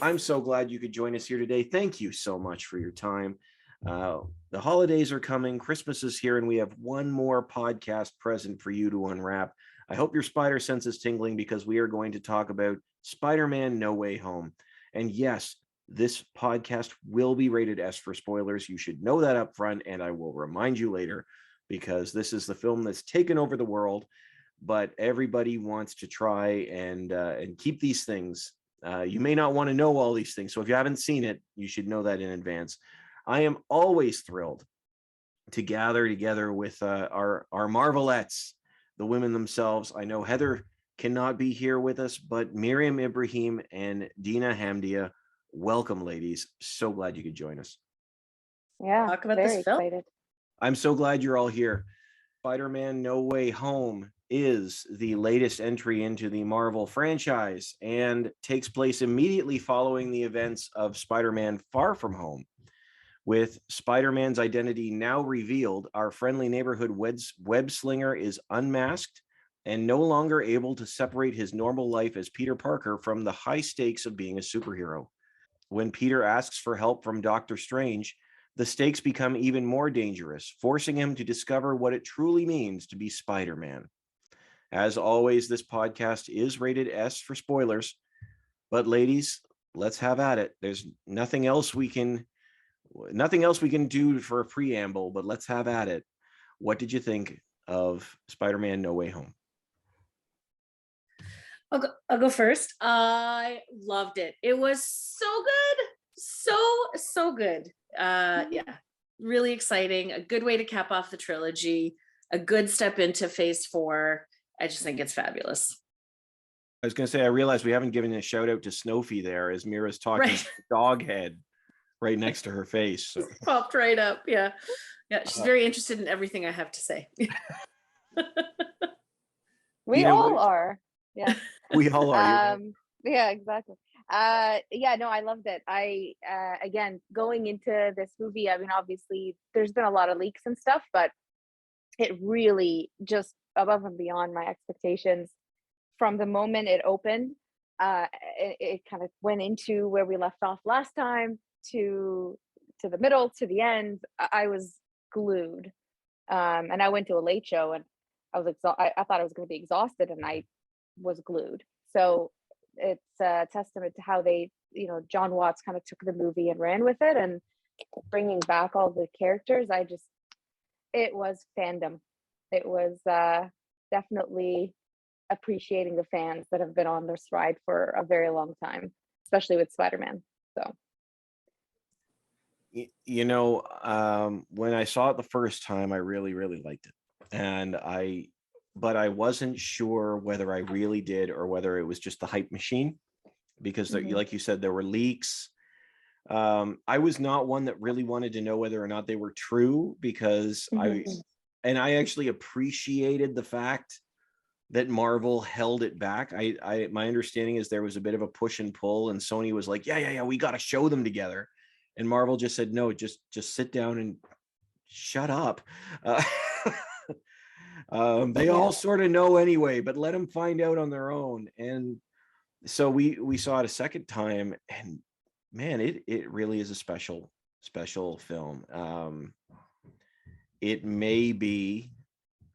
I'm so glad you could join us here today. Thank you so much for your time. The holidays are coming, Christmas is here, and we have one more podcast present for you to unwrap. I hope your spider sense is tingling because we are going to talk about Spider-Man No Way Home. And yes, this podcast will be rated S for spoilers. You should know that up front, and I will remind you later because this is the film that's taken over the world, but everybody wants to try and keep these things. You may not want to know all these things, so if you haven't seen it, you should know that in advance. I am always thrilled to gather together with our Marvelettes, the women themselves. I know Heather cannot be here with us, but Miriam Ibrahim and Dina Hamdieh, welcome, ladies. So glad you could join us. Yeah, talk about very this film. excited. I'm so glad you're all here. Spider-Man No Way Home is the latest entry into the Marvel franchise and takes place immediately following the events of Spider-Man Far From Home. With Spider-Man's identity now revealed, our friendly neighborhood web slinger is unmasked and no longer able to separate his normal life as Peter Parker from the high stakes of being a superhero. When Peter asks for help from Doctor Strange, the stakes become even more dangerous, forcing him to discover what it truly means to be Spider-Man. As always, this podcast is rated S for spoilers, but ladies, let's have at it. There's nothing else we can do for a preamble, but let's have at it. What did you think of Spider-Man No Way Home? I'll go first. I loved it. It was so good. So good. Yeah, really exciting. A good way to cap off the trilogy. A good step into phase 4. I just think it's fabulous. I was going to say, I realized we haven't given a shout out to Snowfy there as Mira's talking Right. to the dog head right next to her face. So. Popped right up. Yeah. She's very interested in everything I have to say. We all are. Yeah. We all are. Yeah, exactly. Yeah, no, I loved it. I again, going into this movie, I mean, obviously there's been a lot of leaks and stuff, but it really just above and beyond my expectations. From the moment it opened, it kind of went into where we left off last time to the middle to the end. I was glued, and I went to a late show and I was I thought I was going to be exhausted, and I was glued. So it's a testament to how they, John Watts kind of took the movie and ran with it, and bringing back all the characters. It was fandom. It was definitely appreciating the fans that have been on this ride for a very long time, especially with Spider-Man. So, when I saw it the first time, I really, really liked it. But I wasn't sure whether I really did or whether it was just the hype machine, because like you said, there were leaks. I was not one that really wanted to know whether or not they were true, because I actually appreciated the fact that Marvel held it back. My understanding is there was a bit of a push and pull, and Sony was like, yeah, we got to show them together. And Marvel just said, no, just sit down and shut up. They all sort of know anyway, but let them find out on their own. And so we saw it a second time, and man, it really is a special film. It may be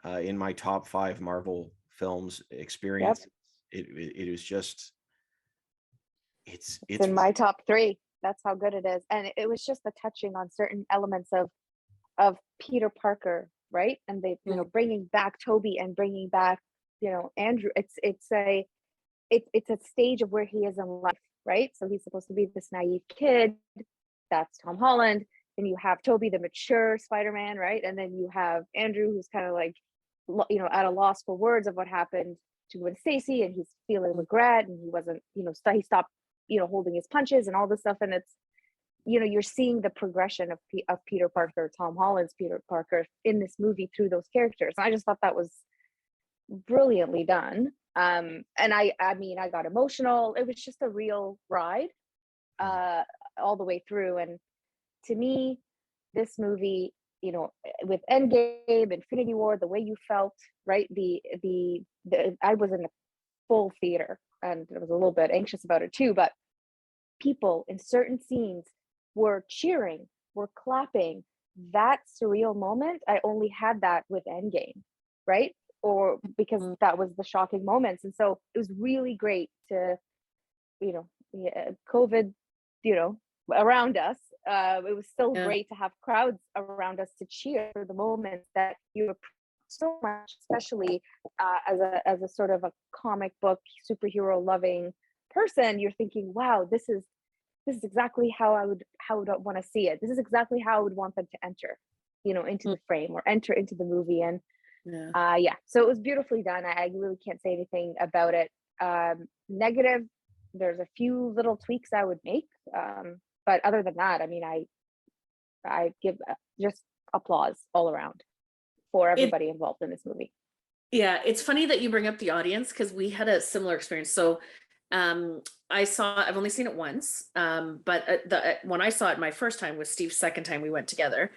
in my top 5 Marvel films experience. Yep. It was just it's in my top 3. That's how good it is. And it was just the touching on certain elements of Peter Parker, right? And they, bringing back Toby and bringing back, Andrew. It's a stage of where he is in life, right? So he's supposed to be this naive kid. That's Tom Holland. Then you have Toby, the mature Spider-Man, right? And then you have Andrew, who's kind of like, at a loss for words of what happened to Gwen Stacy, and he's feeling regret, and he wasn't, he stopped, holding his punches and all this stuff. And it's, you're seeing the progression of Peter Parker, Tom Holland's Peter Parker, in this movie through those characters. And I just thought that was brilliantly done. And I mean, I got emotional. It was just a real ride all the way through. And to me, this movie, with Endgame, Infinity War, the way you felt, right? I was in a full theater, and I was a little bit anxious about it too, but people in certain scenes were cheering, were clapping. That surreal moment, I only had that with Endgame, right? Or because that was the shocking moments. And so it was really great to, COVID, around us. It was still great to have crowds around us to cheer for the moments that you appreciate so much, especially as a sort of a comic book superhero loving person. You're thinking, wow, this is exactly how I would want to see it. This is exactly how I would want them to enter, into the frame or enter into the movie. And so it was beautifully done. I really can't say anything about it. Negative, there's a few little tweaks I would make, but other than that, I mean, I give just applause all around for everybody involved in this movie. Yeah, it's funny that you bring up the audience, because we had a similar experience. So I've only seen it once, but when I saw it my first time was Steve's second time we went together,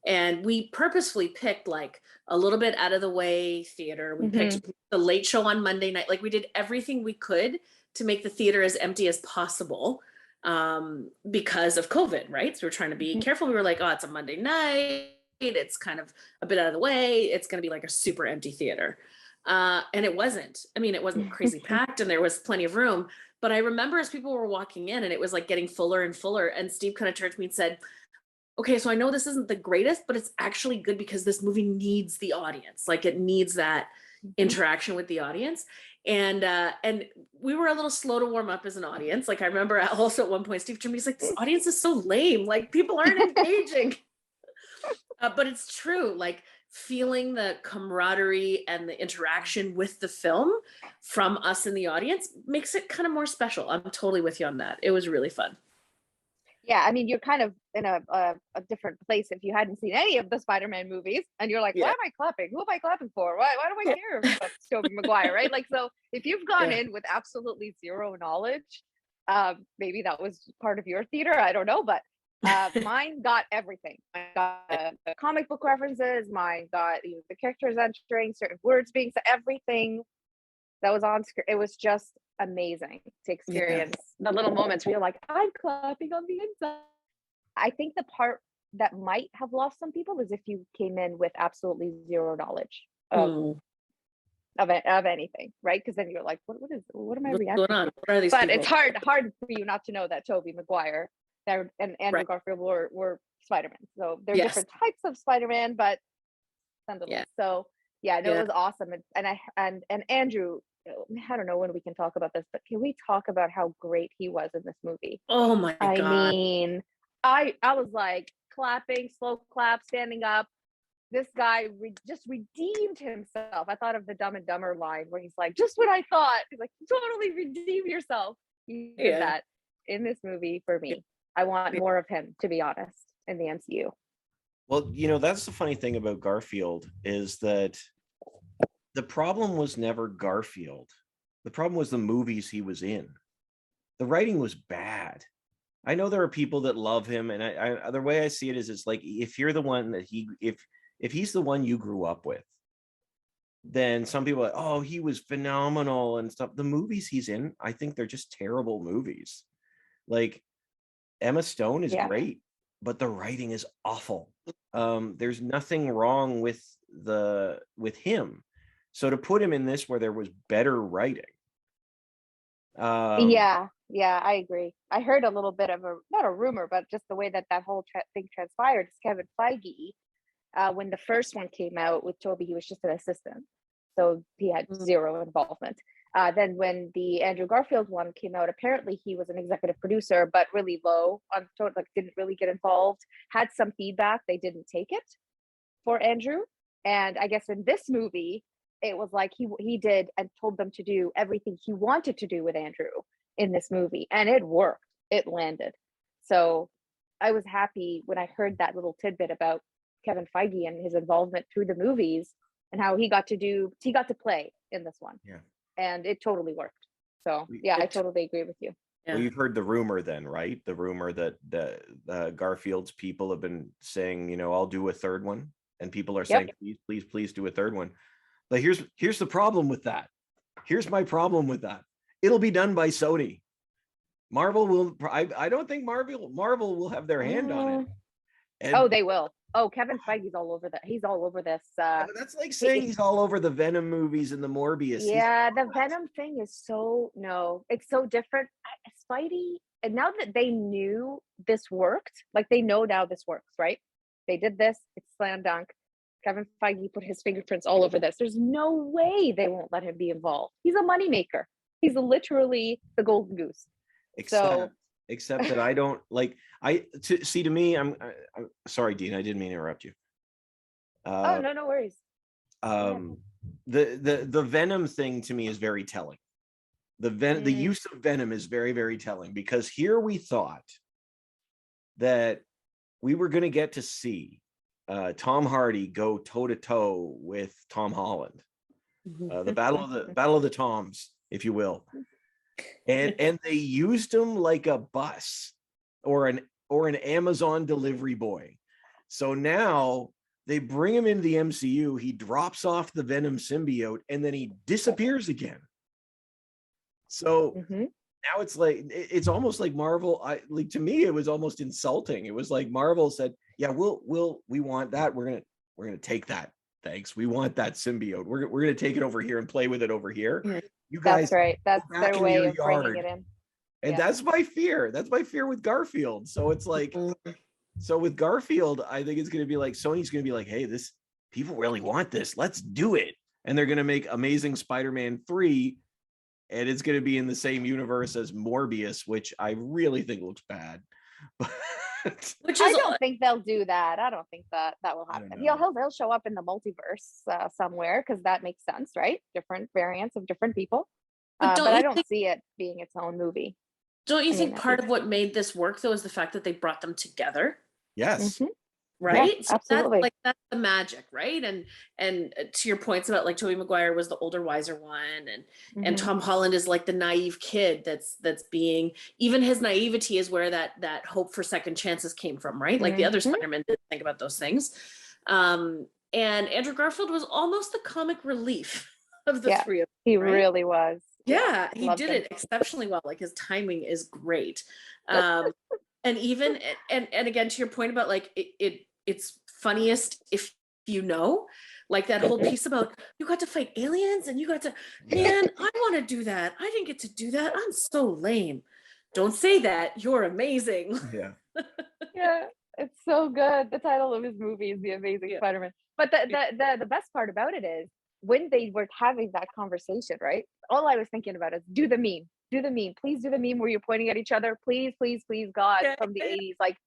and we purposefully picked like a little bit out of the way theater. We picked the late show on Monday night. Like, we did everything we could to make the theater as empty as possible, because of COVID, right? So we're trying to be careful. We were like, oh, it's a Monday night. It's kind of a bit out of the way. It's going to be like a super empty theater. And it wasn't. I mean, it wasn't crazy packed, and there was plenty of room. But I remember as people were walking in, and it was like getting fuller and fuller, and Steve kind of turned to me and said, okay, so I know this isn't the greatest, but it's actually good because this movie needs the audience. Like, it needs that interaction with the audience. And we were a little slow to warm up as an audience. Like, I remember also at one point, Steve turned to me, he's like, this audience is so lame. Like, people aren't engaging. But it's true. Like, feeling the camaraderie and the interaction with the film from us in the audience makes it kind of more special. I'm totally with you on that. It was really fun. Yeah, I mean, you're kind of in a different place if you hadn't seen any of the Spider-Man movies, and you're like, why am I clapping? Who am I clapping for? Why do I care about Tobey Maguire, right? Like, so if you've gone in with absolutely zero knowledge, maybe that was part of your theater, I don't know, but mine got everything. Mine got the comic book references, mine got the characters entering, certain words being said, everything that was on screen. It was just amazing to experience the little moments where you're like, I'm clapping on the inside. I think the part that might have lost some people is if you came in with absolutely zero knowledge of anything, right? Because then you're like, what am I reacting to? What are these but people? It's hard for you not to know that Tobey Maguire and Andrew Garfield were Spider-Man. So they're different types of Spider-Man, but nonetheless. So it was awesome. And Andrew, I don't know when we can talk about this, but can we talk about how great he was in this movie? Oh my God. I mean, I was like clapping, slow clap, standing up. This guy just redeemed himself. I thought of the Dumb and Dumber line where he's like, just what I thought. He's like, totally redeem yourself. He did that in this movie for me. I want more of him, to be honest, in the MCU. Well, that's the funny thing about Garfield is that the problem was never Garfield. The problem was the movies he was in. The writing was bad. I know there are people that love him, and I the way I see it is, it's like, if you're the one that if he's the one you grew up with, then some people are like, oh, he was phenomenal and stuff. The movies he's in, I think they're just terrible movies. Like, Emma Stone is great, but the writing is awful. There's nothing wrong with him. So to put him in this where there was better writing. I agree. I heard a little bit of not a rumor, but just the way that whole thing transpired. Kevin Feige, when the first one came out with Tobey, he was just an assistant. So he had zero involvement. Then when the Andrew Garfield one came out, apparently he was an executive producer, but really low on, like, didn't really get involved, had some feedback. They didn't take it for Andrew. And I guess in this movie, it was like he did and told them to do everything he wanted to do with Andrew in this movie. And it worked. It landed. So I was happy when I heard that little tidbit about Kevin Feige and his involvement through the movies and how he got to play in this one. Yeah. And it totally worked. So I totally agree with you. Well, you've heard the rumor then, right? The rumor that the Garfield's people have been saying, I'll do a third one. And people are saying, please do a third one. But here's the problem with that. Here's my problem with that. It'll be done by Sony. Marvel will. I don't think Marvel will have their hand on it. And Oh, they will. Oh, Kevin Feige's all over that. He's all over this. but that's like saying he's all over the Venom movies and the Morbius. Yeah, the Venom thing is it's so different. Spidey, and now that they knew this worked, like they know now this works, right? They did this, it's slam dunk. Kevin Feige put his fingerprints all over this. There's no way they won't let him be involved. He's a moneymaker. He's literally the golden goose. Except that I don't like. To me, I'm sorry, Dean. I didn't mean to interrupt you. Oh no worries. The Venom thing to me is very telling. The use of Venom is very, very telling, because here we thought that we were going to get to see Tom Hardy go toe to toe with Tom Holland, the battle of the Toms, if you will, and they used him like a bus or an Amazon delivery boy. So now they bring him into the MCU. He drops off the Venom symbiote and then he disappears again. So now it's like, it's almost like Marvel. To me, it was almost insulting. It was like Marvel said, "Yeah, we want that. We're gonna take that. Thanks. We want that symbiote. We're gonna take it over here and play with it over here. You guys, that's right. That's their way of bringing it in." And that's my fear. That's my fear with Garfield. So it's like, so with Garfield, I think it's going to be like, Sony's going to be like, hey, people really want this. Let's do it. And they're going to make Amazing Spider-Man 3. And it's going to be in the same universe as Morbius, which I really think looks bad. I don't think they'll do that. I don't think that will happen. He'll show up in the multiverse somewhere, because that makes sense, right? Different variants of different people. But I don't see it being its own movie. Don't you think part of what made this work, though, is the fact that they brought them together? Yes. Right? Yeah, so absolutely. that's the magic, right? And to your points about like Tobey Maguire was the older, wiser one, and Tom Holland is like the naive kid that's being, even his naivety is where that hope for second chances came from, right? Like the other Spider-Man didn't think about those things. And Andrew Garfield was almost the comic relief of the three of them. He really was. Yeah, he did it exceptionally well. Like his timing is great. And even and again, to your point about like it's funniest if you know, like that whole piece about you got to fight aliens and you got to, man, I want to do that. I didn't get to do that. I'm so lame. Don't say that. You're amazing. Yeah. Yeah, it's so good. The title of his movie is The Amazing Spider-Man. But the best part about it is, when they were having that conversation, right? All I was thinking about is do the meme, please do the meme where you're pointing at each other, please, God, from the 80s, like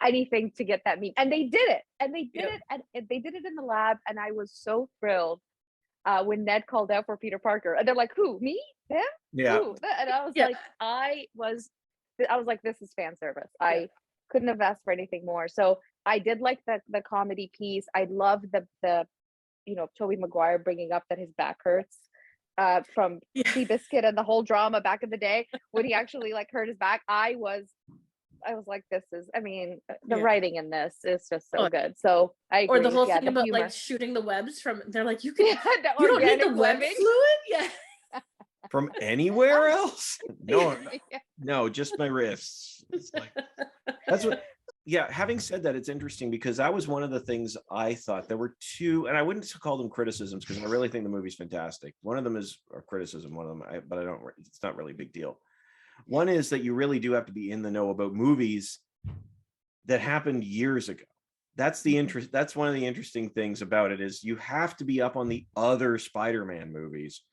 anything to get that meme. And they did it, and they did it in the lab. And I was so thrilled when Ned called out for Peter Parker, and they're like, who, me, him? Yeah. Who? And I was like, I was like, this is fan service. I couldn't have asked for anything more. So I did like the comedy piece. I love the Tobey Maguire bringing up that his back hurts from Seabiscuit and the whole drama back in the day when he actually like hurt his back. I was like, the writing in this is just so good. So I agree. Or the whole thing the about humor. Like shooting the webs from, they're like, you don't need the web webbing. fluid? Yeah. From anywhere else? No, just my wrists. It's like, that's what. Yeah, having said that, it's interesting because that was one of the things I thought. There were two, and I wouldn't call them criticisms because I really think the movie's fantastic. One of them is a criticism, but I don't, it's not really a big deal. One is that you really do have to be in the know about movies that happened years ago. That's one of the interesting things about it, is you have to be up on the other Spider-Man movies,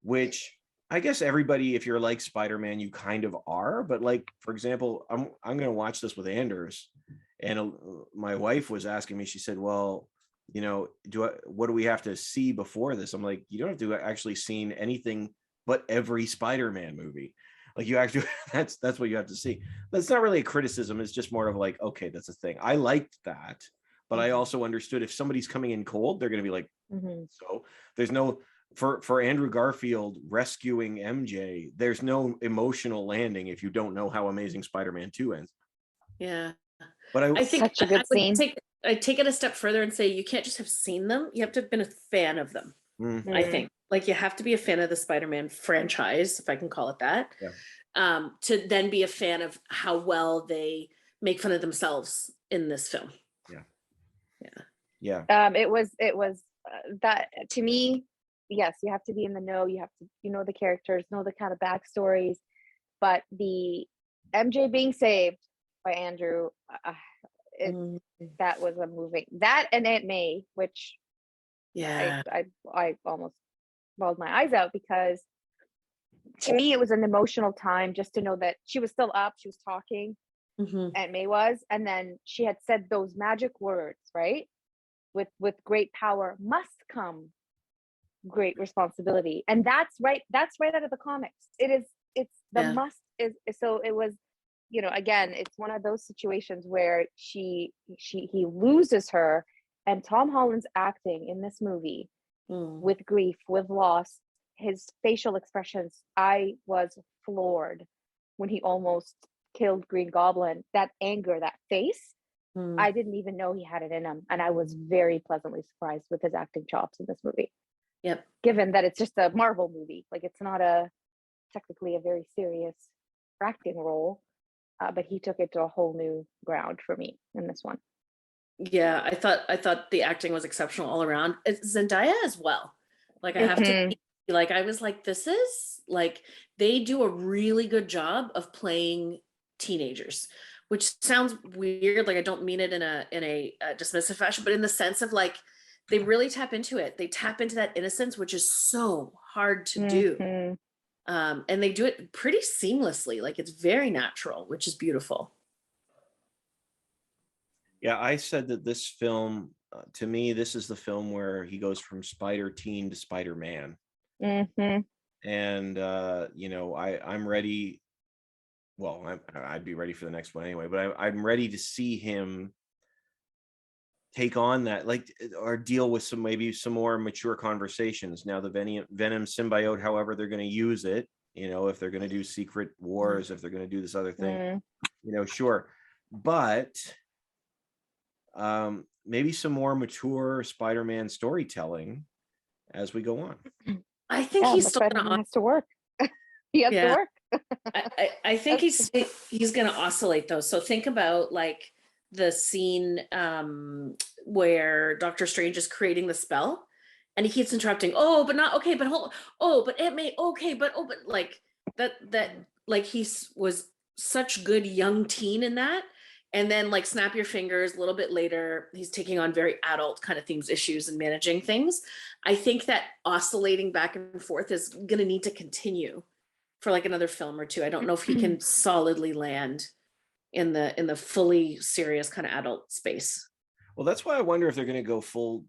which I guess everybody, if you're like Spider-Man, you kind of are. But like, for example, I'm going to watch this with Anders, and my wife was asking me, she said, well, what do we have to see before this? I'm like, you don't have to actually seen anything but every Spider-Man movie. Like you actually, that's what you have to see. But it's not really a criticism. It's just more of like, okay, that's a thing. I liked that, but I also understood if somebody's coming in cold, they're going to be like, so there's no, for Andrew Garfield rescuing MJ, there's no emotional landing if you don't know how Amazing Spider-Man 2 ends. Yeah. But I think such a good scene. I take it a step further and say you can't just have seen them. You have to have been a fan of them. Mm, I think. Like, you have to be a fan of the Spider-Man franchise, if I can call it that, to then be a fan of how well they make fun of themselves in this film. yeah. It was that, to me, yes, you have to be in the know, you have to, you know, the characters, know the kind of backstories, but the MJ being saved by Andrew, that was a moving, that and Aunt May, which I almost bawled my eyes out, because to me it was an emotional time just to know that she was still up, she was talking, Aunt May was, and then she had said those magic words, right? With great power must come great responsibility, and that's right out of the comics. It's the must is, so it was, you know, again, it's one of those situations where he loses her, and Tom Holland's acting in this movie with grief, with loss, his facial expressions, I was floored when he almost killed Green Goblin. That anger, that face, I didn't even know he had it in him, and I was very pleasantly surprised with his acting chops in this movie. Yep. Given that it's just a Marvel movie, like it's not technically a very serious acting role, but he took it to a whole new ground for me in this one. Yeah, I thought the acting was exceptional all around. Zendaya as well. Like, I have to, like, I was like, this is like, they do a really good job of playing teenagers, which sounds weird. Like, I don't mean it in a dismissive fashion, but in the sense of, like, they really tap into it. They tap into that innocence, which is so hard to do. And they do it pretty seamlessly. Like, it's very natural, which is beautiful. Yeah, I said that this film, to me, this is the film where he goes from Spider-Teen to Spider-Man. And you know, I'm ready. Well, I'd be ready for the next one anyway, but I'm ready to see him take on that, like, or deal with maybe some more mature conversations. Now, the Venom symbiote, however they're going to use it, you know, if they're going to do Secret Wars, if they're going to do this other thing, you know, sure. But maybe some more mature Spider-Man storytelling as we go on. I think he's still gonna has to work. He has to work. I think he's going to oscillate though. So think about, like, the scene where Doctor Strange is creating the spell, and he keeps interrupting. Oh, but not okay. But hold. Oh, but it may okay. But like that. Like, he was such good young teen in that. And then, like, snap your fingers, a little bit later, he's taking on very adult kind of themes, issues, and managing things. I think that oscillating back and forth is going to need to continue for like another film or two. I don't know if he can solidly land in the fully serious kind of adult space. Well, that's why I wonder if they're going to go full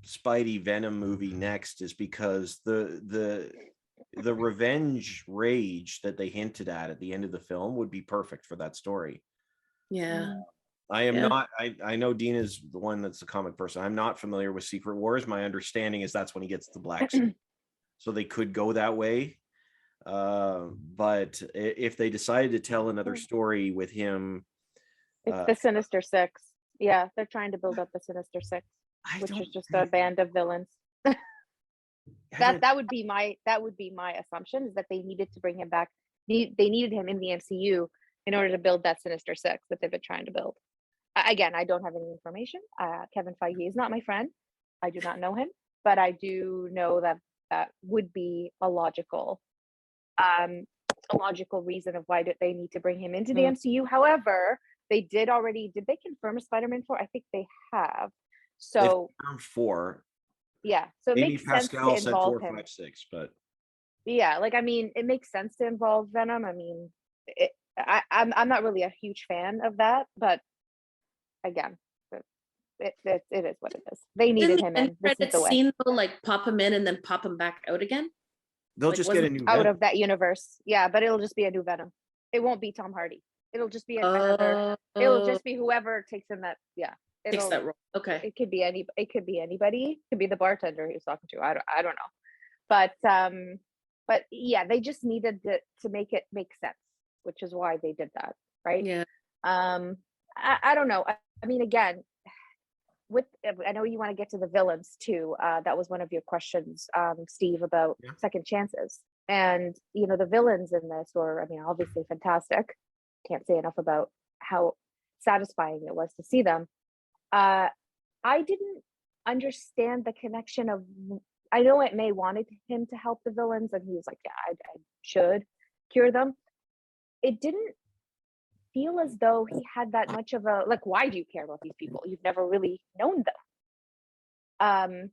Spidey Venom movie next, is because the revenge rage that they hinted at the end of the film would be perfect for that story. Yeah. I am not, I know Dina's the one that's the comic person. I'm not familiar with Secret Wars. My understanding is that's when he gets the black suit. So they could go that way. But if they decided to tell another story with him, it's the Sinister Six. Yeah, they're trying to build up the Sinister Six, which is just a band of villains. that would be my assumption, is that they needed to bring him back. They needed him in the MCU in order to build that Sinister Six that they've been trying to build. Again, I don't have any information. Kevin Feige is not my friend. I do not know him, but I do know that that would be a logical reason of why they need to bring him into the MCU. However, did they confirm a Spider-Man 4? I think they have. So 4. Yeah, so it maybe makes Pascal sense to said involve 4, him. 5, 6, but yeah, like, I mean, it makes sense to involve Venom. I mean, I'm not really a huge fan of that, but again, it is what it is. They needed him in. This is the way. Scene, like, pop him in and then pop him back out again. They'll Like, just get a new out Venom. of that universe. Yeah, but it'll just be a new Venom. It won't be Tom Hardy. It'll just be another. It'll just be whoever takes in that. Yeah, takes that role. Okay. It could be any. It could be anybody. It could be the bartender he was talking to. I don't know. But yeah, they just needed to make it make sense, which is why they did that, right? Yeah. I don't know. I mean, again, with I know you want to get to the villains too. That was one of your questions, Steve, about second chances. And the villains in this were, I mean, obviously fantastic. Can't say enough about how satisfying it was to see them. I didn't understand the connection of. I know Aunt May wanted him to help the villains, and he was like, "Yeah, I should cure them." It didn't feel as though he had that much of a like. Why do you care about these people? You've never really known them.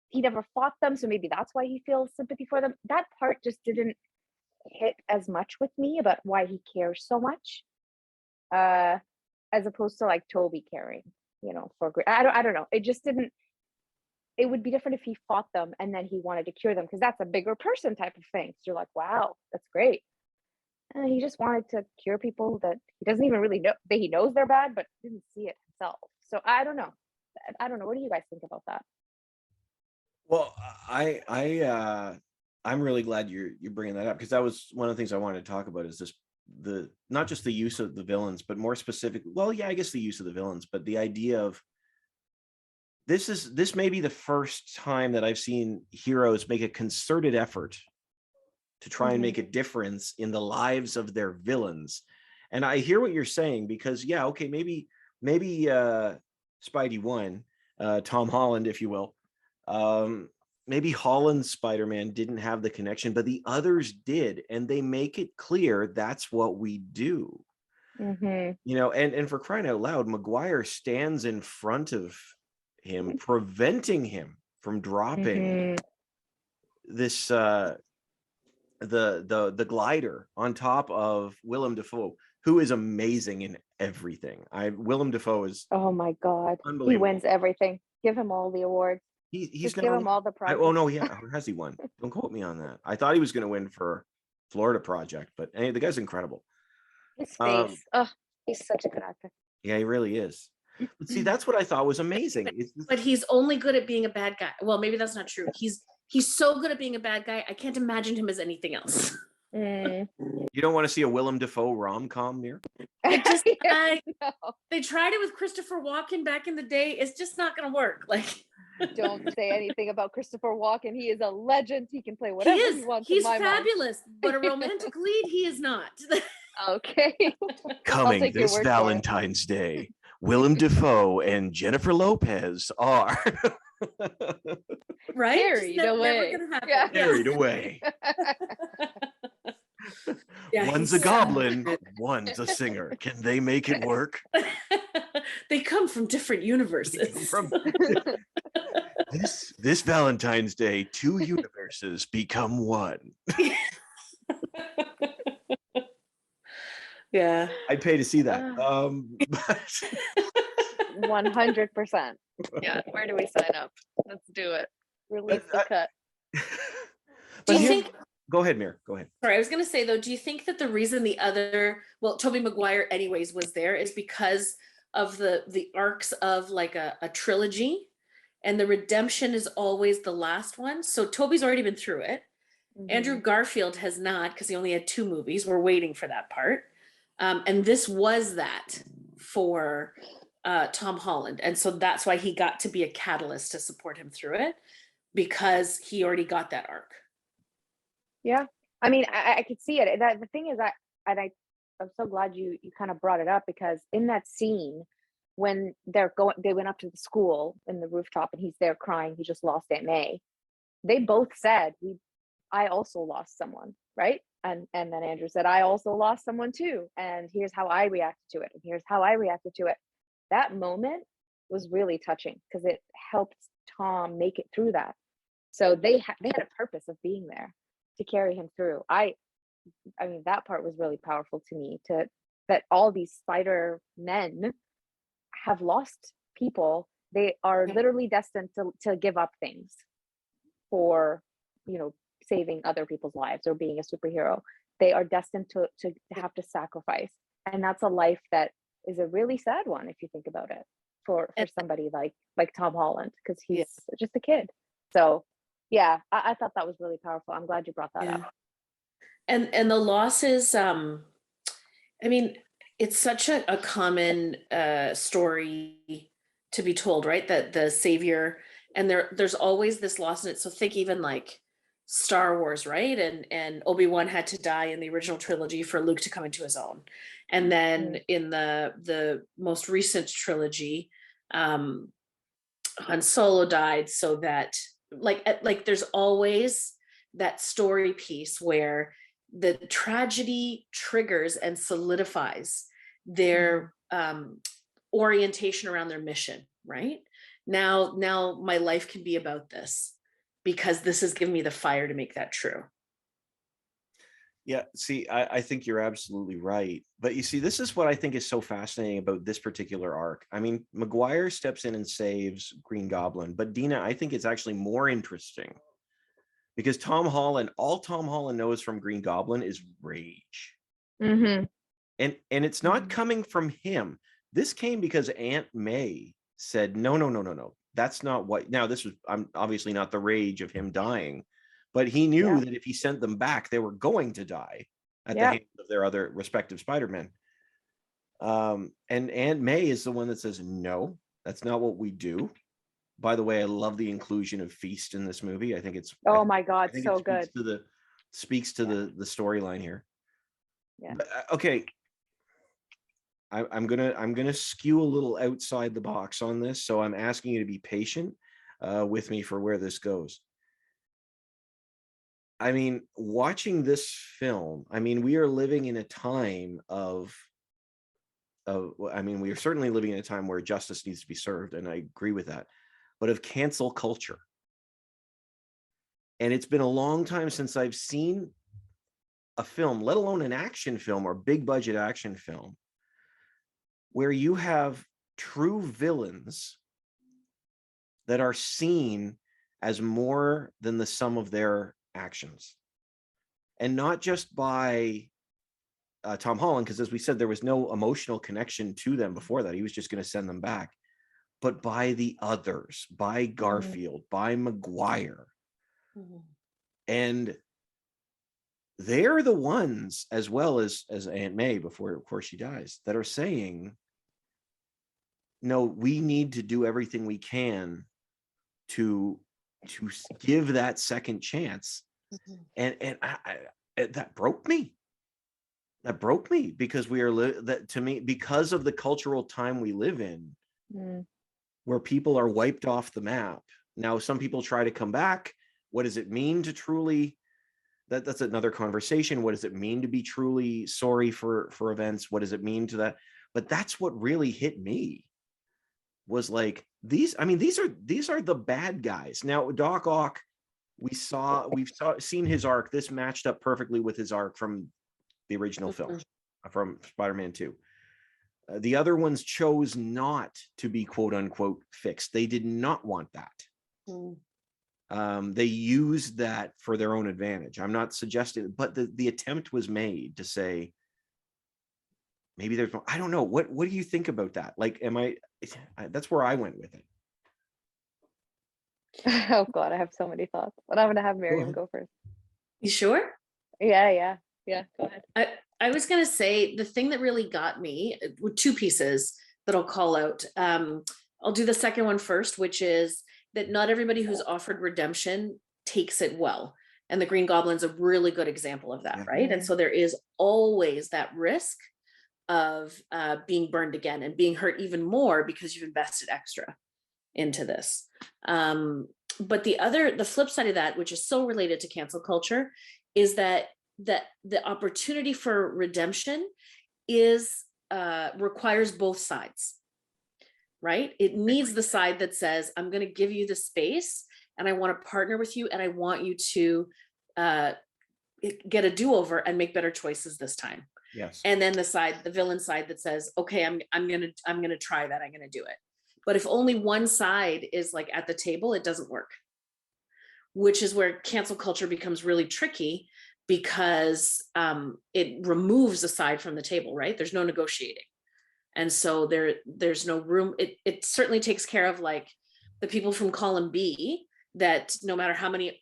He never fought them, so maybe that's why he feels sympathy for them. That part just didn't hit as much with me about why he cares so much, as opposed to like Toby caring, for I don't know. It just didn't. It would be different if he fought them and then he wanted to cure them, because that's a bigger person type of thing. So you're like, wow, that's great. And he just wanted to cure people that he doesn't even really know. That he knows they're bad, but didn't see it himself. So I don't know. What do you guys think about that? Well, I'm really glad you're bringing that up, because that was one of the things I wanted to talk about, is the not just the use of the villains, but more specific. Well, yeah, I guess the use of the villains, but the idea of this may be the first time that I've seen heroes make a concerted effort to try and make a difference in the lives of their villains. And I hear what you're saying, because okay, maybe Spidey won, Tom Holland, if you will. Maybe Holland's Spider-Man didn't have the connection, but the others did, and they make it clear that's what we do. And for crying out loud, Maguire stands in front of him, preventing him from dropping this the glider on top of Willem Dafoe, who is amazing in everything. Willem Dafoe is, oh my god, he wins everything. Give him all the awards. He's give him all the prizes. Oh no, yeah, has he won? Don't quote me on that. I thought he was going to win for Florida Project, but hey, the guy's incredible. His face, he's such a good actor. Yeah, he really is. But see, that's what I thought was amazing. But he's only good at being a bad guy. Well, maybe that's not true. He's so good at being a bad guy. I can't imagine him as anything else. You don't want to see a Willem Dafoe rom-com, Mira? They tried it with Christopher Walken back in the day. It's just not going to work. Like, don't say anything about Christopher Walken. He is a legend. He can play whatever he wants. He's fabulous, but a romantic lead, he is not. Okay. Coming this Valentine's Day, Willem Dafoe and Jennifer Lopez are right. Carried away. Yeah. Carried away. One's a goblin, one's a singer. Can they make it work? They come from different universes. This Valentine's Day, two universes become one. Yeah, I'd pay to see that. 100%. Yeah, where do we sign up? Let's do it. Release the cut. Do you think? Go ahead, Mir. Go ahead. Sorry, I was going to say though, do you think that the reason Tobey Maguire anyways was there is because of the arcs of like a trilogy, and the redemption is always the last one? So Tobey's already been through it. Andrew Garfield has not, because he only had 2 movies. We're waiting for that part. And this was that for Tom Holland. And so that's why he got to be a catalyst to support him through it, because he already got that arc. Yeah. I mean, I could see it. The thing is, I'm so glad you kind of brought it up, because in that scene, when they went up to the school in the rooftop and he's there crying, he just lost Aunt May. They both said, I also lost someone, right? And then Andrew said, I also lost someone too. And here's how I reacted to it. And here's how I reacted to it. That moment was really touching, because it helped Tom make it through that. So they had a purpose of being there to carry him through. I mean, that part was really powerful to me, that all these Spider men have lost people. They are literally destined to give up things for, saving other people's lives or being a superhero. They are destined to have to sacrifice. And that's a life that is a really sad one, if you think about it, for somebody like Tom Holland, because he's just a kid. So yeah, I thought that was really powerful. I'm glad you brought that up. And the losses, I mean, it's such a common story to be told, right? That the savior, and there's always this loss in it. So think even like Star Wars, right? And Obi-Wan had to die in the original trilogy for Luke to come into his own. And then in the most recent trilogy, Han Solo died, so that like there's always that story piece where the tragedy triggers and solidifies their orientation around their mission, right? Now my life can be about this because this has given me the fire to make that true. Yeah, see, I think you're absolutely right. But you see, this is what I think is so fascinating about this particular arc. I mean, Maguire steps in and saves Green Goblin, but Dina, I think it's actually more interesting because all Tom Holland knows from Green Goblin is rage. Mm-hmm. And it's not coming from him. This came because Aunt May said, no. That's not what. Now, this was obviously not the rage of him dying, but he knew that if he sent them back, they were going to die at the hands of their other respective Spider-Men. And Aunt May is the one that says, no, that's not what we do. By the way, I love the inclusion of Feast in this movie. I think it's my God, so good. Speaks to the storyline here. Yeah. But, okay. I'm gonna skew a little outside the box on this, so I'm asking you to be patient with me for where this goes. I mean, watching this film, I mean, we are living in a time I mean, we are certainly living in a time where justice needs to be served, and I agree with that, but of cancel culture. And it's been a long time since I've seen a film, let alone an action film or big budget action film, where you have true villains that are seen as more than the sum of their actions. And not just by Tom Holland, because as we said, there was no emotional connection to them before that. He was just going to send them back. But by the others, by Garfield, by Maguire. And they're the ones, as well as Aunt May, before she dies, that are saying, no, we need to do everything we can to give that second chance. And that broke me. That broke me because because of the cultural time we live in, where people are wiped off the map. Now, some people try to come back. What does it mean to truly? That's another conversation. What does it mean to be truly sorry for events? What does it mean to that? But that's what really hit me. Was like these are the bad guys. Now, Doc Ock, we've seen his arc. This matched up perfectly with his arc from the original film, from Spider-Man 2. The other ones chose not to be quote unquote fixed. They did not want that. They used that for their own advantage. I'm not suggesting, but the attempt was made to say, maybe there's, I don't know. What do you think about that? Like, that's where I went with it. Oh God, I have so many thoughts, but I'm gonna have Miriam go first. You sure? Yeah. Go ahead. I was gonna say the thing that really got me with two pieces that I'll call out. I'll do the second one first, which is that not everybody who's offered redemption takes it well. And the Green Goblin's a really good example of that, right? And so there is always that risk of being burned again and being hurt even more because you've invested extra into this. But the flip side of that, which is so related to cancel culture, is that the opportunity for redemption requires both sides, right? It needs the side that says, I'm going to give you the space and I want to partner with you and I want you to get a do-over and make better choices this time. Yes. And then the villain side that says, okay, I'm gonna try that. I'm gonna do it. But if only one side is like at the table, it doesn't work. Which is where cancel culture becomes really tricky because it removes a side from the table, right? There's no negotiating. And so there's no room. It certainly takes care of like the people from column B that no matter how many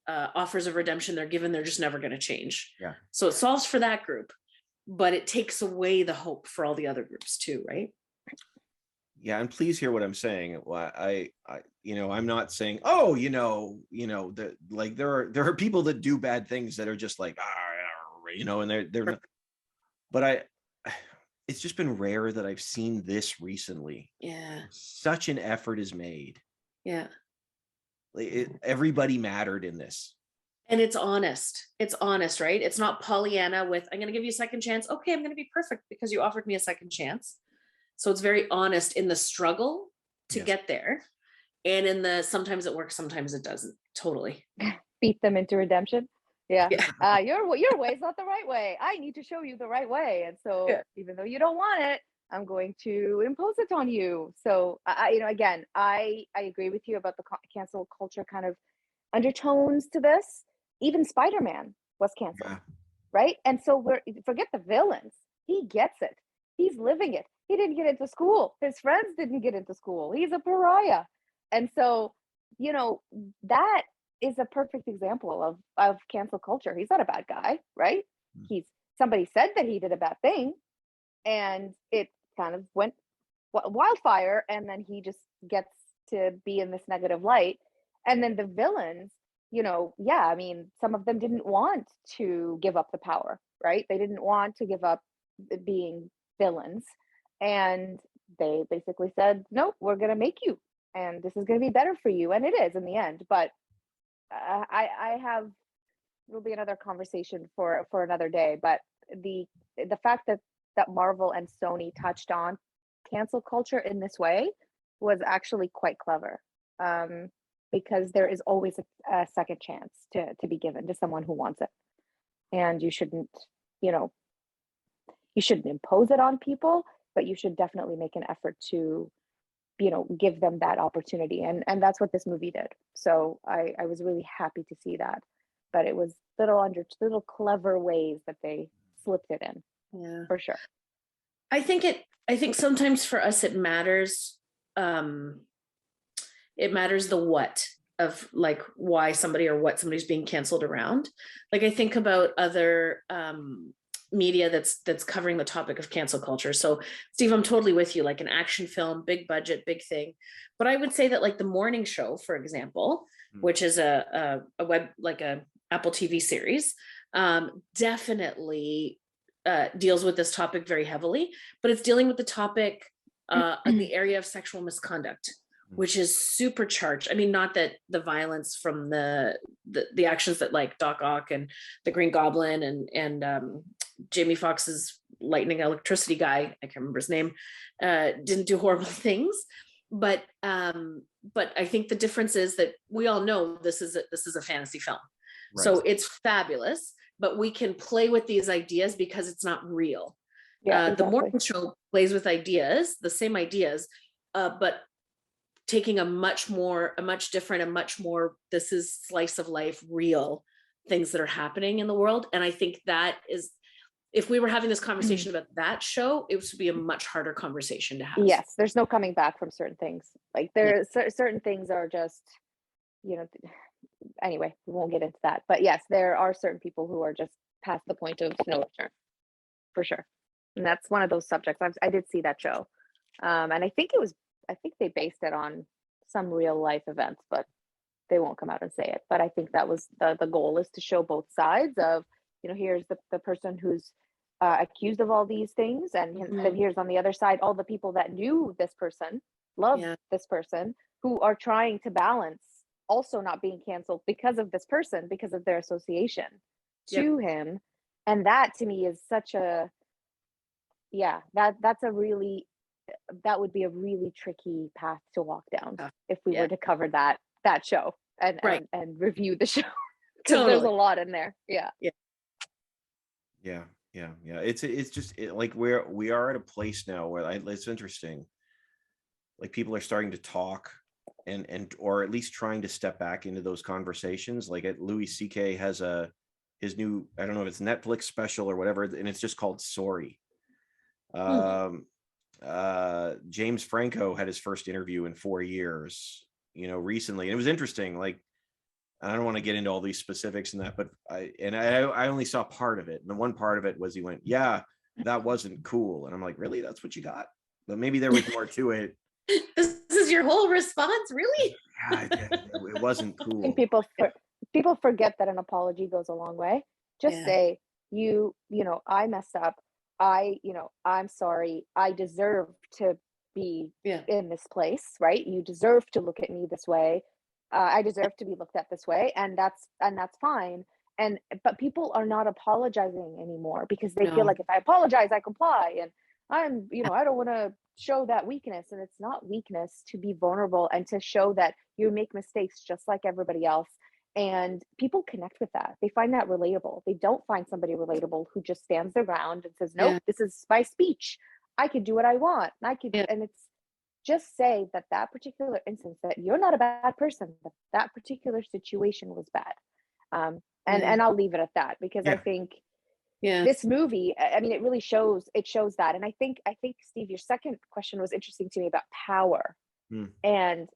offers of redemption they're given, they're just never going to change. Yeah. So it solves for that group, but it takes away the hope for all the other groups too, right? Yeah, and please hear what I'm saying. I'm not saying, oh, that like there are people that do bad things that are just like, and they're not, but it's just been rare that I've seen this recently. Yeah. Such an effort is made. Yeah. Everybody mattered in this. And it's honest. It's honest, right? It's not Pollyanna with, I'm going to give you a second chance. Okay, I'm going to be perfect because you offered me a second chance. So it's very honest in the struggle to get there. And in the, sometimes it works, sometimes it doesn't. Totally. Beat them into redemption. Yeah. Your way is not the right way. I need to show you the right way. And so even though you don't want it, I'm going to impose it on you. So again, I agree with you about the cancel culture kind of undertones to this. Even Spider-Man was canceled, right? And so forget the villains. He gets it. He's living it. He didn't get into school. His friends didn't get into school. He's a pariah. And so, that is a perfect example of cancel culture. He's not a bad guy, right? Somebody said that he did a bad thing, and it kind of went wildfire, and then he just gets to be in this negative light. And then the villains, some of them didn't want to give up the power, right? They didn't want to give up being villains, and they basically said, nope, we're going to make you, and this is going to be better for you. And it is in the end. But will be another conversation for another day. But the fact that Marvel and Sony touched on cancel culture in this way was actually quite clever, because there is always a second chance to be given to someone who wants it, and you shouldn't impose it on people, but you should definitely make an effort to give them that opportunity, and that's what this movie did. So I was really happy to see that, but it was little clever ways that they slipped it in. Yeah, for sure. I think sometimes for us it matters the what of like why somebody or what somebody's being canceled around. Like I think about other media that's covering the topic of cancel culture. So Steve, I'm totally with you, like an action film, big budget, big thing. But I would say that like the morning show, for example, which is a web, like a Apple TV series, definitely deals with this topic very heavily, but it's dealing with the topic in the area of sexual misconduct, which is supercharged. I mean, not that the violence from the actions that like Doc Ock and the Green Goblin and Jamie Foxx's lightning electricity guy, I can't remember his name, didn't do horrible things. But I think the difference is that we all know this is a fantasy film. Right. So it's fabulous, but we can play with these ideas because it's not real. Yeah, exactly. The morning show plays with ideas, the same ideas, but taking a much different, a much more, this is slice of life, real things that are happening in the world. And I think that is, if we were having this conversation about that show, it would be a much harder conversation to have. Yes, there's no coming back from certain things. Like certain things are just, anyway, we won't get into that. But yes, there are certain people who are just past the point of no return, for sure. And that's one of those subjects. I did see that show, and I think they based it on some real life events, but they won't come out and say it. But I think that was the goal, is to show both sides of, here's the person who's accused of all these things, and then here's on the other side all the people that knew this person, loved this person, who are trying to balance also not being canceled because of this person, because of their association to him. And that to me is such a, that would be a really tricky path to walk down if we were to cover that show and review the show, because there's a lot in there. Yeah. It's just like we are at a place now where it's interesting. Like people are starting to talk and or at least trying to step back into those conversations. Like Louis CK has his new, I don't know if it's Netflix special or whatever, and it's just called Sorry. James Franco had his first interview in 4 years, recently, and it was interesting. Like, I don't want to get into all these specifics and that, but I only saw part of it. And the one part of it was he went, yeah, that wasn't cool. And I'm like, really? That's what you got? But maybe there was more to it. This is your whole response, really? It wasn't I cool. think people forget that an apology goes a long way. Just Yeah. say, you know, I messed up. I'm sorry. I deserve to be Yeah. in this place, right? You deserve to look at me this way. I deserve to be looked at this way, and that's fine. But people are not apologizing anymore because they feel No. like if I apologize, I comply, and I'm, you know, I don't want to show that weakness. And it's not weakness to be vulnerable and to show that you make mistakes just like everybody else. And people connect with that. They find that relatable. They don't find somebody relatable who just stands their ground and says, nope, Yeah. this is my speech. I can do what I want. And I could, Yeah. and it's just say that that particular instance, that you're not a bad person, that that particular situation was bad. And I'll leave it at that, because I Yeah. think Yeah. this movie, I mean, it really shows that. And I think Steve, your second question was interesting to me about power. And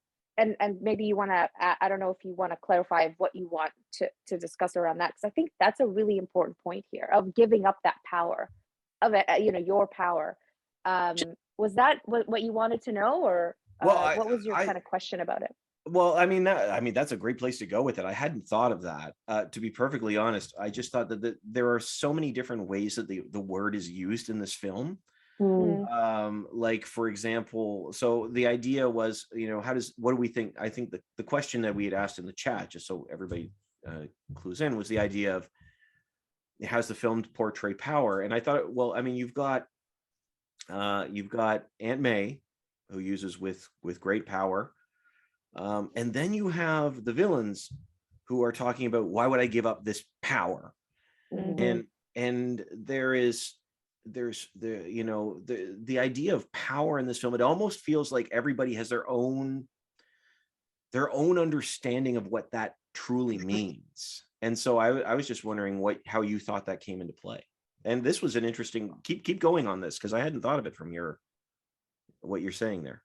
maybe you want to, I don't know if you want to clarify what you want to discuss around that, because I think that's a really important point here of giving up that power of it, you know, your power. Was that what you wanted to know, or Well, what was your kind of question about it? Well, I mean, that's a great place to go with it. I hadn't thought of that. To be perfectly honest, I just thought that there are so many different ways that the word is used in this film. Like, for example, so the idea was, you know, what do we think? I think the question that we had asked in the chat, just so everybody clues in, was the idea of how's the film portray power? And I thought, well, I mean, you've got Aunt May, who uses with great power. And then you have the villains who are talking about, why would I give up this power? And there's the, you know, the idea of power in this film. It almost feels like everybody has their own understanding of what that truly means. And so I was just wondering how you thought that came into play. And this was an interesting, keep going on this, because I hadn't thought of it from what you're saying there.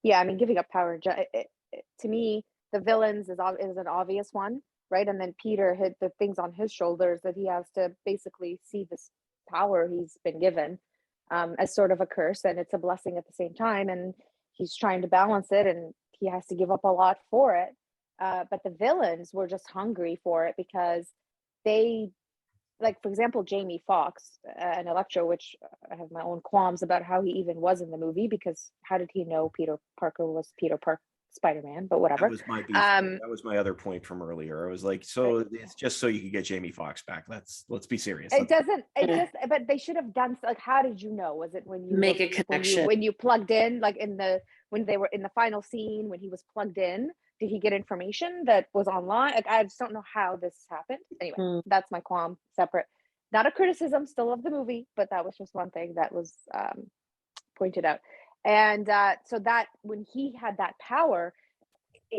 Yeah, I mean, giving up power, to me, the villains is an obvious one, right? And then Peter hit the things on his shoulders that he has to basically see this power he's been given as sort of a curse, and it's a blessing at the same time. And he's trying to balance it, and he has to give up a lot for it. But the villains were just hungry for it, because they, like, for example, Jamie Foxx and Electro, which I have my own qualms about how he even was in the movie, because how did he know Peter Parker was Spider-Man? But whatever. That was my beef. That was my other point from earlier. I was like, so it's just so you could get Jamie Foxx back. Let's be serious. But they should have done, like, how did you know? Was it when you make a connection, when you plugged in, like when they were in the final scene, when he was plugged in? Did he get information that was online? Like, I just don't know how this happened. Anyway, that's my qualm. Separate, not a criticism. Still love the movie, but that was just one thing that was pointed out. And so that when he had that power,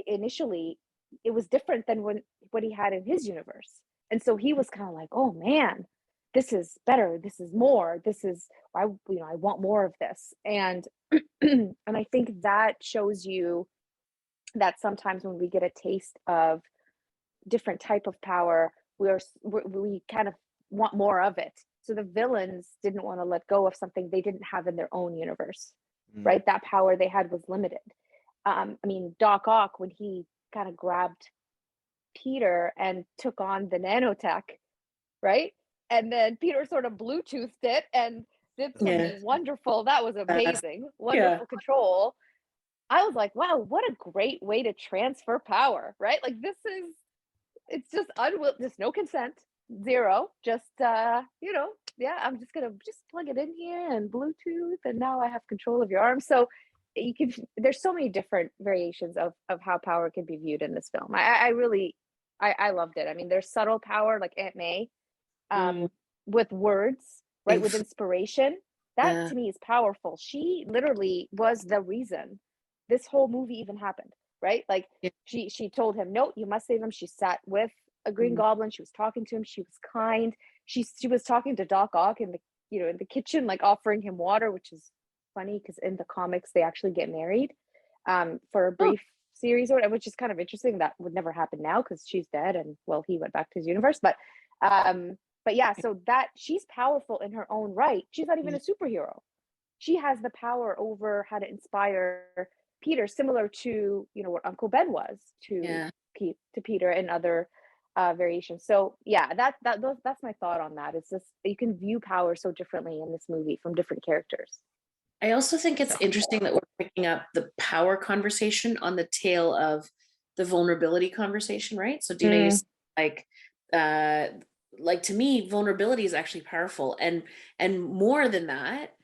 initially, it was different than what he had in his universe. And so he was kind of like, oh man, this is better. This is more. This is, I want more of this. And and I think that shows you that sometimes when we get a taste of different type of power, we kind of want more of it. So the villains didn't want to let go of something they didn't have in their own universe, right? That power they had was limited. I mean, Doc Ock, when he kind of grabbed Peter and took on the nanotech, right? And then Peter sort of Bluetoothed it and did something wonderful. That was amazing. Wonderful control. I was like, wow, what a great way to transfer power, right? Like, it's just just no consent, zero, just, I'm just going to plug it in here and Bluetooth, and now I have control of your arm. So there's so many different variations of how power can be viewed in this film. I really loved it. I mean, there's subtle power, like Aunt May, with words, right? With inspiration. That to me is powerful. She literally was the reason this whole movie even happened, right? Like, she told him, no, you must save him. She sat with a Green Goblin. She was talking to him. She was kind. She was talking to Doc Ock in the kitchen, like offering him water, which is funny because in the comics they actually get married for a brief series, which is kind of interesting. That would never happen now because she's dead, and well, he went back to his universe. But yeah, so that she's powerful in her own right. She's not even a superhero, she has the power over how to inspire Peter, similar to, you know, what Uncle Ben was to Peter and other variations. So yeah, that's my thought on that. It's just you can view power so differently in this movie from different characters. I also think it's interesting that we're picking up the power conversation on the tail of the vulnerability conversation, right? So Dina, you said, like to me, vulnerability is actually powerful, and more than that,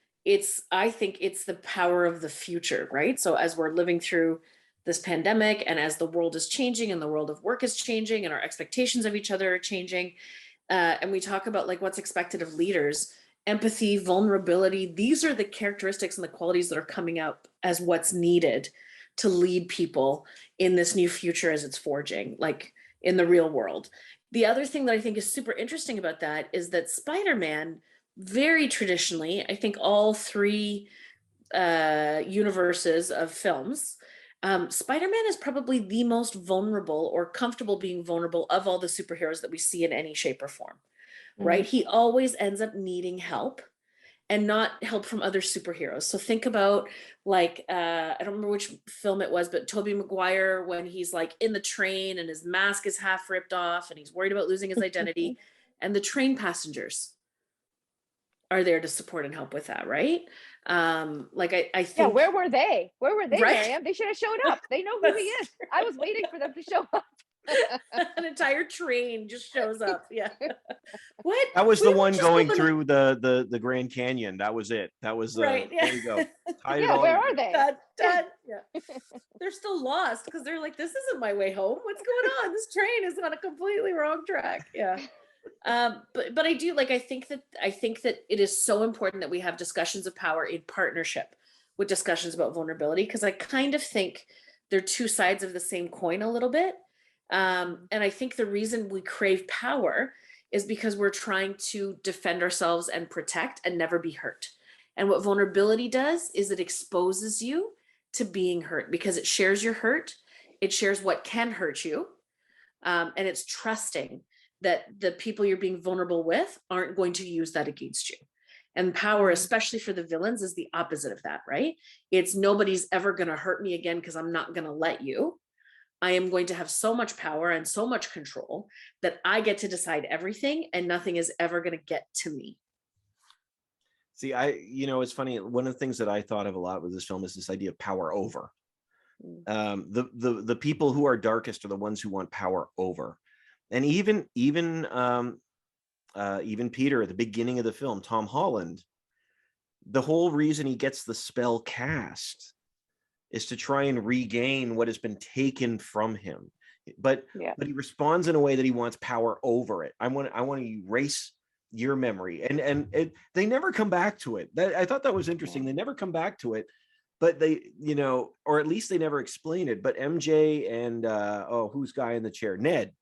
I think it's the power of the future, right? So as we're living through this pandemic, and as the world is changing, and the world of work is changing, and our expectations of each other are changing, and we talk about like what's expected of leaders. Empathy, vulnerability, these are the characteristics and the qualities that are coming up as what's needed to lead people in this new future as it's forging, like in the real world. The other thing that I think is super interesting about that is that Spider-Man, very traditionally, I think all three universes of films, Spider-Man is probably the most vulnerable or comfortable being vulnerable of all the superheroes that we see in any shape or form. Right? He always ends up needing help, and not help from other superheroes. So think about like, I don't remember which film it was, but Tobey Maguire, when he's like in the train and his mask is half ripped off and he's worried about losing his identity, and the train passengers are there to support and help with that, right? Like I think. Yeah, where were they? Where were they, right? Miriam? They should have showed up. They know who he is. I was waiting for them to show up. An entire train just shows up. Yeah. What? That was the one going through the Grand Canyon. That was it. That was right. Yeah. There you go. Yeah, where are they? Done. Yeah. They're still lost because they're like, this isn't my way home. What's going on? This train is on a completely wrong track. Yeah. But I do like, I think that it is so important that we have discussions of power in partnership with discussions about vulnerability, because I kind of think they're two sides of the same coin a little bit. And I think the reason we crave power is because we're trying to defend ourselves and protect and never be hurt. And what vulnerability does is it exposes you to being hurt, because it shares your hurt. It shares what can hurt you. And it's trusting that the people you're being vulnerable with aren't going to use that against you. And power, especially for the villains, is the opposite of that, right? It's nobody's ever going to hurt me again because I'm not going to let you. I am going to have so much power and so much control that I get to decide everything, and nothing is ever going to get to me. See, it's funny. One of the things that I thought of a lot with this film is this idea of power over. The people who are darkest are the ones who want power over. And even Peter at the beginning of the film, Tom Holland, the whole reason he gets the spell cast is to try and regain what has been taken from him. But he responds in a way that he wants power over it. I want to erase your memory. And they never come back to it. I thought that was interesting. They never come back to it, but they, or at least they never explain it. But MJ and who's guy in the chair? Ned.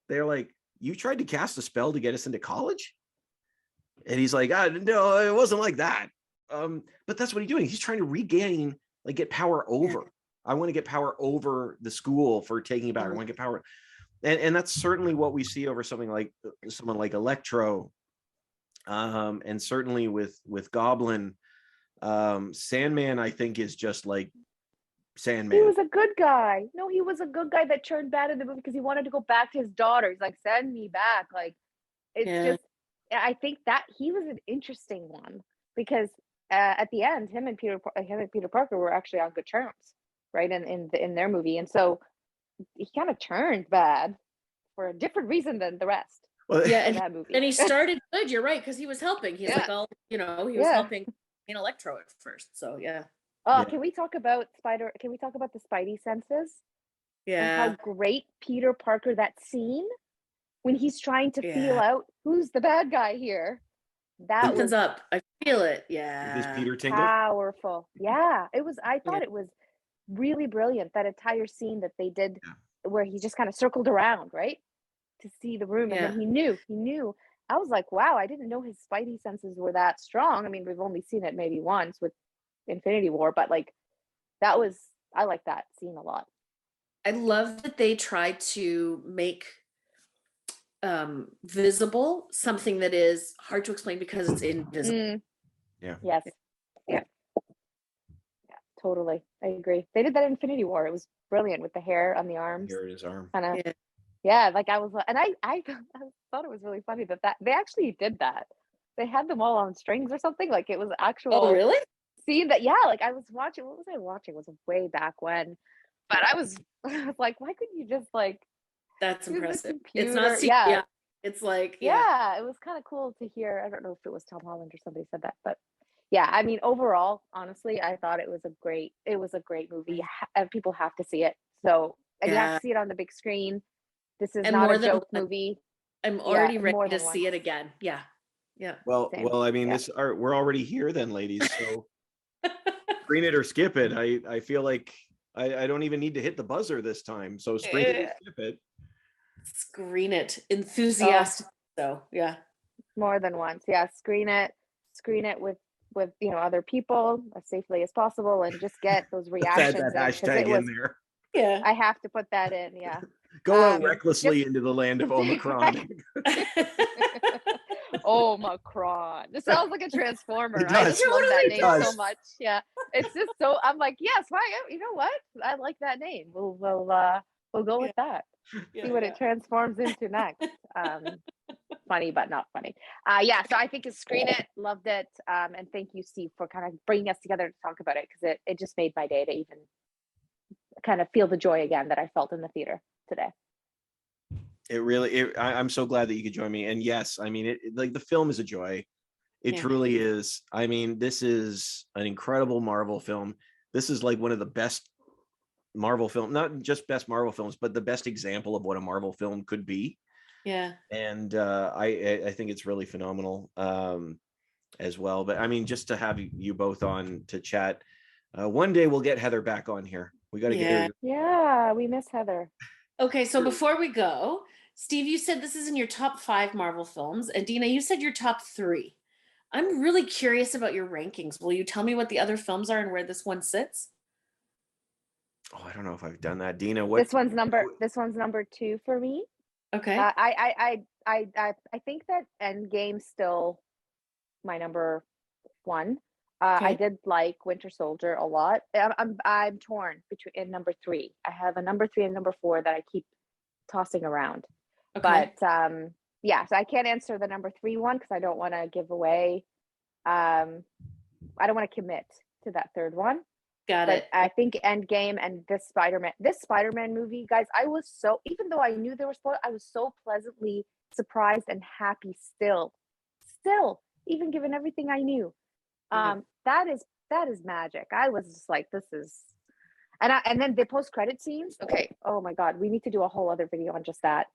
They're like, you tried to cast a spell to get us into college? And he's like, no, it wasn't like that. But that's what he's doing. He's trying to regain, like, get power over. I want to get power over the school for taking it back. I want to get power. And that's certainly what we see over someone like Electro. And certainly with Goblin. Sandman, I think, is just like Sandman. He was a good guy. No, he was a good guy that turned bad in the movie because he wanted to go back to his daughter. He's like, send me back. Like, it's just, I think that he was an interesting one because at the end, him and Peter Parker were actually on good terms, right? In their movie. And so he kind of turned bad for a different reason than the rest. Well, yeah, that movie. And he started good. You're right, because he was helping. He's like, he was helping in Electro at first. So yeah. Can we talk about the Spidey Senses? Yeah. And how great Peter Parker, that scene when he's trying to feel out who's the bad guy here. That Something's up. I feel it. Yeah. This Peter tingle. Powerful. Yeah. It was. I thought it was really brilliant, that entire scene that they did where he just kind of circled around, right? To see the room. And then he knew. I was like, wow, I didn't know his Spidey senses were that strong. I mean, we've only seen it maybe once with Infinity War, but like I like that scene a lot. I love that they tried to make visible something that is hard to explain because it's invisible. Yes. Yeah. totally. I agree. They did that in Infinity War. It was brilliant with the hair on the arms. Here in his arm. Kind of, Yeah. yeah. Like I was, and I thought it was really funny that they actually did that. They had them all on strings or something. Like it was actual. Oh, really? Scene that, yeah. Like I was watching. What was I watching? It was way back when, but I was like, why couldn't you just like? That's use the impressive. It's computer? not Yeah. yeah. It's like Yeah, it was kind of cool to hear. I don't know if it was Tom Holland or somebody said that, but yeah, I mean, overall, honestly, I thought it was a great movie. And people have to see it. So, and you have Yeah. to see it on the big screen. This is And not more a than joke one. movie. I'm Yeah, already more ready to than see once. it again. Yeah. Yeah. Well, Same. I mean, Yeah. we're already here then, ladies. So screen it or skip it. I feel like I don't even need to hit the buzzer this time. So screen it or skip it. Screen it. Enthusiastic. So yeah. More than once. Yeah, screen it with other people as safely as possible, and just get those Let's add reactions that in, 'cause hashtag it was. in there. Yeah. I have to put that in. Yeah. Go out Just recklessly into the land of Omicron. Omicron. This sounds like a transformer. It I does. just love that Totally name does. so much. Yeah, it's just so. I'm like, yes, why? You know what? I like that name. We'll go with that. See what it transforms into next. Funny but not funny. Yeah. So I think you screen it. Loved it. And thank you, Steve, for kind of bringing us together to talk about it, because it just made my day to even kind of feel the joy again that I felt in the theater today. It really, I'm so glad that you could join me. And yes, I mean, it like the film is a joy. It Yeah. truly is. I mean, this is an incredible Marvel film. This is like one of the best Marvel film, not just best Marvel films, but the best example of what a Marvel film could be. Yeah. And I think it's really phenomenal as well. But I mean, just to have you both on to chat. One day we'll get Heather back on here. We got to get her. Yeah, we miss Heather. Okay, so before we go, Steve, you said this is in your top 5 Marvel films, and Dina, you said your top 3. I'm really curious about your rankings. Will you tell me what the other films are and where this one sits? Oh, I don't know if I've done that. Dina, This one's number 2 for me. Okay. I think that Endgame's still my number 1. I did like Winter Soldier a lot. I'm torn in number 3. I have a number 3 and number 4 that I keep tossing around. Okay. But yeah, so I can't answer the number 3 one because I don't want to give away. I don't want to commit to that third one. Got it. I think Endgame and this Spider-Man movie, guys, even though I knew there was spoilers, I was so pleasantly surprised and happy still, even given everything I knew. That is magic. I was just like, this is, and then the post-credit scenes. Okay. Oh my God. We need to do a whole other video on just that.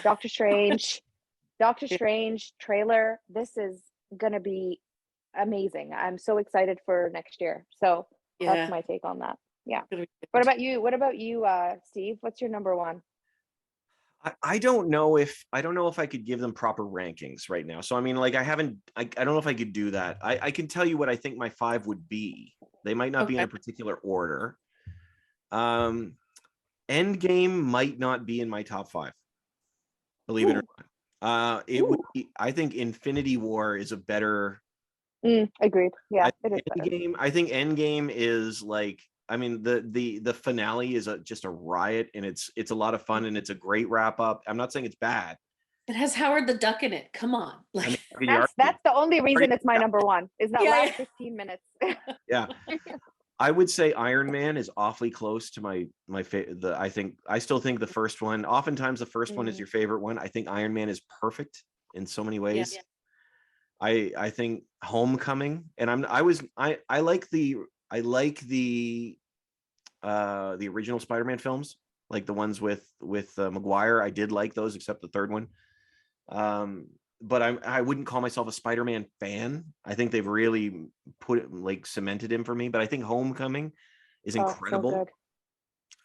Doctor Strange trailer. This is going to be amazing. I'm so excited for next year. So that's my take on that. Yeah. What about you, Steve? What's your number 1? I don't know if I could give them proper rankings right now. So I mean, like I don't know if I could do that. I can tell you what I think my 5 would be. They might not be in a particular order. Endgame might not be in my top 5. Believe it or not. It would be, I think Infinity War is a better. Agreed. Yeah, it is Endgame. I think Endgame is like, I mean, the finale is just a riot, and it's a lot of fun, and it's a great wrap up. I'm not saying it's bad. It has Howard the Duck in it. Come on. Like, that's the only reason it's my number 1 is that last 15 minutes. Yeah. I would say Iron Man is awfully close to my favorite. I still think the first one. Oftentimes, the first one is your favorite one. I think Iron Man is perfect in so many ways. Yeah. I think Homecoming, and I like the original Spider-Man films, like the ones with Maguire. I did like those, except the third one. But I wouldn't call myself a Spider-Man fan. I think they've really cemented him for me. But I think Homecoming is incredible. So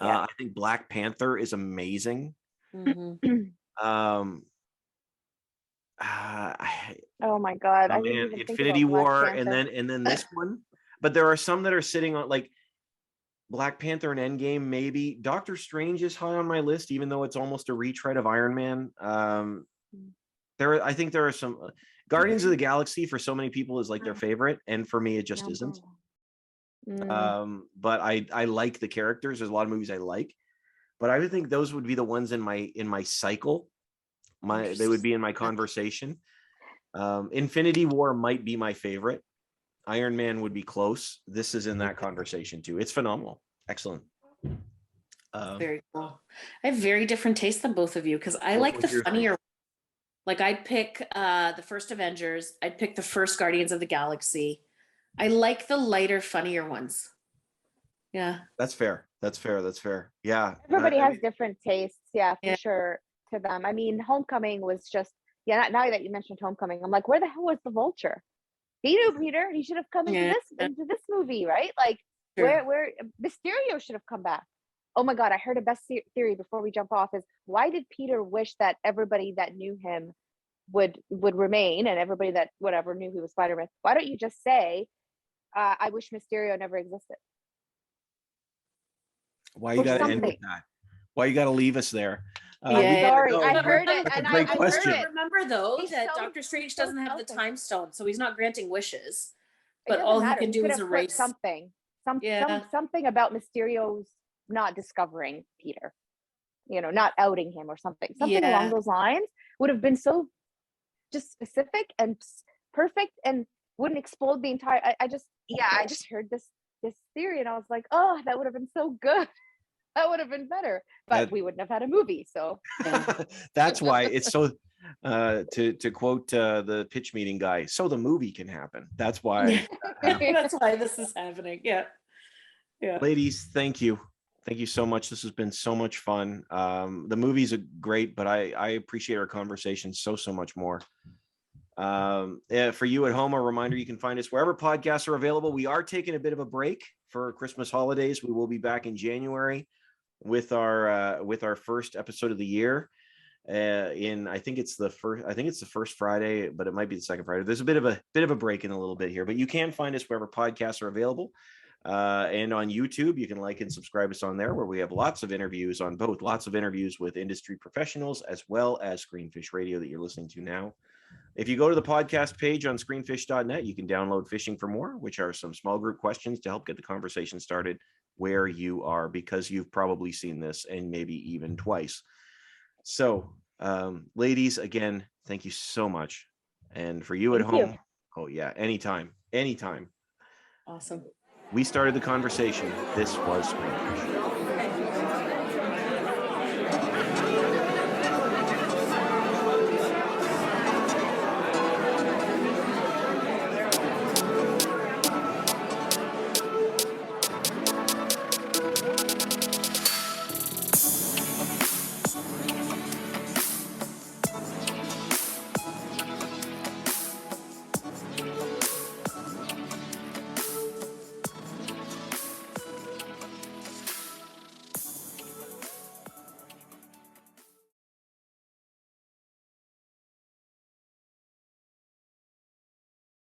good. I think Black Panther is amazing. Mm-hmm. Oh my God! Oh man, Infinity War, and then this one. But there are some that are sitting on like Black Panther and Endgame. Maybe Doctor Strange is high on my list, even though it's almost a retread of Iron Man. I think there are some Guardians of the Galaxy for so many people is like their favorite, and for me it just isn't. But I like the characters. There's a lot of movies I like, but I would think those would be the ones in my cycle. They would be in my conversation. Infinity War might be my favorite. Iron Man would be close. This is in that conversation too. It's phenomenal. Excellent. Very cool. I have very different tastes than both of you because I like the funnier. Like I'd pick the first Avengers. I'd pick the first Guardians of the Galaxy. I like the lighter, funnier ones. Yeah. That's fair. Yeah. Everybody has different tastes. Yeah, for sure. To them. I mean, Homecoming was just, now that you mentioned Homecoming, I'm like, where the hell was the Vulture? He knew Peter. He should have come into this movie, right? Like, where Mysterio should have come back. Oh my God, I heard a best theory before we jump off is, why did Peter wish that everybody that knew him would remain, and everybody that whatever knew he was Spider-Man? Why don't you just say, I wish Mysterio never existed? Why you gotta end with that? Why you gotta leave us there? Sorry, I heard it. That's a great question. Remember though that Doctor Strange doesn't have the time stone, so he's not granting wishes. But all he can do is erase something about Mysterio's not discovering Peter, not outing him or something along those lines would have been so just specific and perfect and wouldn't explode the entire. I just heard this theory and I was like, oh, that would have been so good. That would have been better, but we wouldn't have had a movie. So that's why it's so. To quote the pitch meeting guy, so the movie can happen. That's why. That's why this is happening. Yeah. Ladies, thank you so much. This has been so much fun. The movies are great, but I appreciate our conversation so much more. For you at home, a reminder, you can find us wherever podcasts are available. We are taking a bit of a break for Christmas holidays. We will be back in January with our first episode of the year. I think it's the first Friday, but it might be the second Friday. There's a bit of a break in a little bit here, but you can find us wherever podcasts are available. And on YouTube, you can like and subscribe us on there, where we have lots of interviews with industry professionals, as well as Screenfish Radio that you're listening to now. If you go to the podcast page on screenfish.net, you can download Fishing for More, which are some small group questions to help get the conversation started where you are, because you've probably seen this and maybe even twice. So, ladies, again, thank you so much. And for you at home, oh yeah, anytime. Awesome. We started the conversation. This was Screenfish.